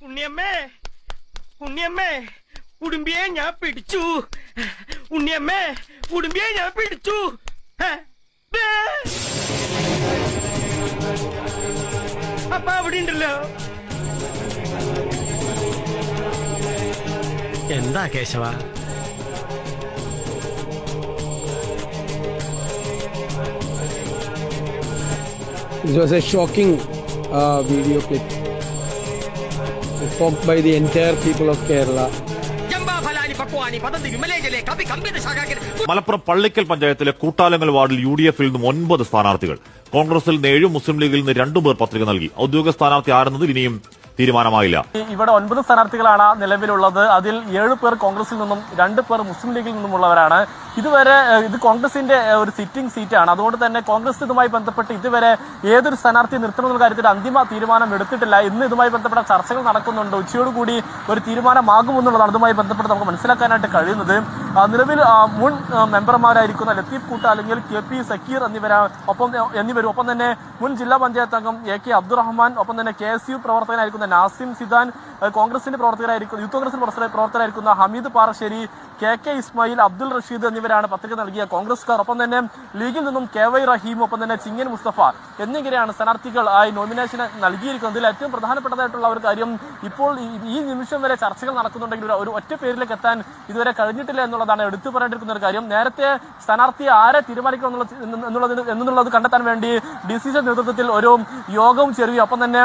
ഉണ്ണിയമ്മേ ഉണ്ണിയമ്മേ ഉടുമ്പിയെ ഞാൻ പിടിച്ചു. ഉണ്ണിയമ്മേ ഉടുമ്പിയെ ഞാൻ പിടിച്ചു. അപ്പ അവിടെ ഉണ്ടല്ലോ. എന്താ Keshava? This was a shocking video clip talked by the entire people of Kerala. Malappuram Pallikkal പഞ്ചായത്തിലെ കൂട്ടാലങ്ങൽ വാർഡിൽ UDF-ൽ നിന്നും 9 സ്ഥാനാർത്ഥികൾ, കോൺഗ്രസിൽ നിന്ന് 7, മുസ്ലിം ലീഗിൽ നിന്ന് 2 പേർ പത്രിക നൽകി. ഔദ്യോഗിക സ്ഥാനാർത്ഥി ആരെന്നതിൽ ഇനിയും തീരുമാനമായില്ല. ഇവിടെ 9 സ്ഥാനാർത്ഥികളാണ് നിലവിലുള്ളത്. അതിൽ 7 പേർ കോൺഗ്രസിൽ നിന്നും 2 പേർ മുസ്ലിം ലീഗിൽ നിന്നുമുള്ളവരാണ്. ഇതുവരെ ഇത് കോൺഗ്രസിന്റെ ഒരു സിറ്റിംഗ് സീറ്റാണ്. അതുകൊണ്ട് തന്നെ കോൺഗ്രസ് ഇതുമായി ബന്ധപ്പെട്ട് ഇതുവരെ ഏതൊരു സ്ഥാനാർത്ഥിയെ നിർത്തണമെന്ന കാര്യത്തിൽ അന്തിമ തീരുമാനം എടുത്തിട്ടില്ല. ഇന്ന് ഇതുമായി ബന്ധപ്പെട്ട ചർച്ചകൾ നടക്കുന്നുണ്ട്. ഉച്ചയോടുകൂടി ഒരു തീരുമാനമാകുമെന്നുള്ളതാണ് ഇതുമായി ബന്ധപ്പെട്ട് നമുക്ക് മനസ്സിലാക്കാനായിട്ട് കഴിയുന്നത്. നിലവിൽ മുൻ മെമ്പർമാരായിരിക്കുന്ന ലത്തീഫ് കൂട്ടാലങ്ങൽ, KP സക്കീർ എന്നിവരും ഒപ്പം തന്നെ മുൻ ജില്ലാ പഞ്ചായത്ത് അംഗം AK അബ്ദുറഹ്മാൻ, ഒപ്പം തന്നെ KSU പ്രവർത്തകനായിരിക്കുന്ന നാസിം സിദാൻ, കോൺഗ്രസിന്റെ പ്രവർത്തകരായിരിക്കുന്ന യൂത്ത് കോൺഗ്രസിന്റെ പ്രവർത്തകരായിരിക്കുന്ന ഹമീദ് പാറശ്ശേരി, KK ഇസ്മായിൽ, അബ്ദുൾ റഷീദ് എന്നിവരാണ് പത്രിക നൽകിയ കോൺഗ്രസ്കാർ. ഒപ്പം തന്നെ ലീഗിൽ നിന്നും KY റഹീം, ഒപ്പം തന്നെ ചിങ്ങൻ മുസ്തഫ എന്നിങ്ങനെയാണ് സ്ഥാനാർത്ഥികൾ ആയി നോമിനേഷൻ നൽകിയിരിക്കുന്നതിൽ ഏറ്റവും പ്രധാനപ്പെട്ടതായിട്ടുള്ള ഒരു കാര്യം, ഇപ്പോൾ ഈ നിമിഷം വരെ ചർച്ചകൾ നടക്കുന്നുണ്ടെങ്കിൽ ഒരു ഒറ്റ പേരിലേക്ക് എത്താൻ ഇതുവരെ കഴിഞ്ഞിട്ടില്ല എന്നുള്ളതാണ് എടുത്തു പറയേണ്ടിരിക്കുന്ന ഒരു കാര്യം. നേരത്തെ സ്ഥാനാർത്ഥിയെ ആരെ തീരുമാനിക്കണം എന്നുള്ളത് കണ്ടെത്താൻ വേണ്ടി DCC നേതൃത്വത്തിൽ ഒരു യോഗവും ചേരുകയും ഒപ്പം തന്നെ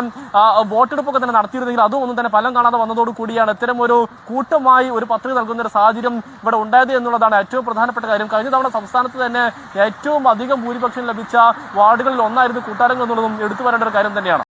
വോട്ടെടുപ്പൊക്കെ തന്നെ നടത്തിയിരുന്നെങ്കിൽ അതും ഒന്നും തന്നെ ഫലം കാണാതെ വന്നതോടുകൂടിയാണ് ഇത്തരം ഒരു കൂട്ടമായി ഒരു പത്രിക നൽകുന്ന ഒരു സാഹചര്യം ഇവിടെ ഉണ്ടായത് എന്നുള്ളതാണ് ഏറ്റവും പ്രധാനപ്പെട്ട കാര്യം. കഴിഞ്ഞ തവണ സംസ്ഥാനത്ത് തന്നെ ഏറ്റവും അധികം ഭൂരിപക്ഷം ലഭിച്ച വാർഡുകളിൽ ഒന്നായിരുന്നു കൂട്ടാലങ്ങൽ എന്നുള്ളതും എടുത്തു പറയേണ്ട ഒരു കാര്യം തന്നെയാണ്.